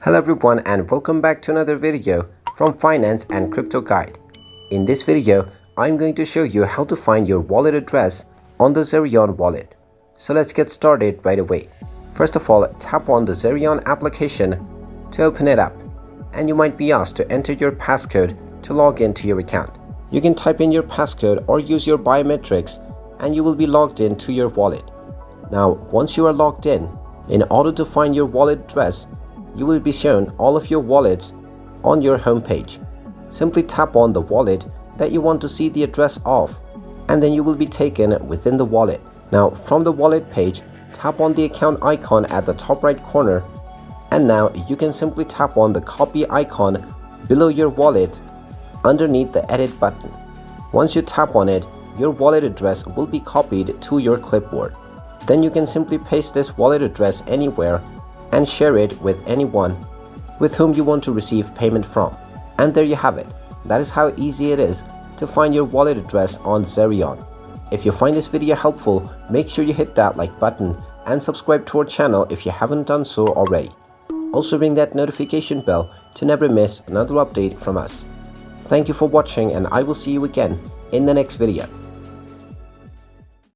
Hello everyone and welcome back to another video from Finance and Crypto Guide. In this video, I'm going to show you how to find your wallet address on the Zerion wallet. So let's get started right away. First of all, tap on the Zerion application to open it up, and you might be asked to enter your passcode to log into your account. You can type in your passcode or use your biometrics and you will be logged in to your wallet. Now, once you are logged in order to find your wallet address, you will be shown all of your wallets on your home page. Simply tap on the wallet that you want to see the address of, and then you will be taken within the wallet. Now, from the wallet page, tap on the account icon at the top right corner, and now you can simply tap on the copy icon below your wallet underneath the edit button. Once you tap on it, your wallet address will be copied to your clipboard. Then you can simply paste this wallet address anywhere and share it with anyone with whom you want to receive payment from. And there you have it. That is how easy it is to find your wallet address on Zerion. If you find this video helpful, make sure you hit that like button and subscribe to our channel if you haven't done so already. Also ring that notification bell to never miss another update from us. Thank you for watching, and I will see you again in the next video.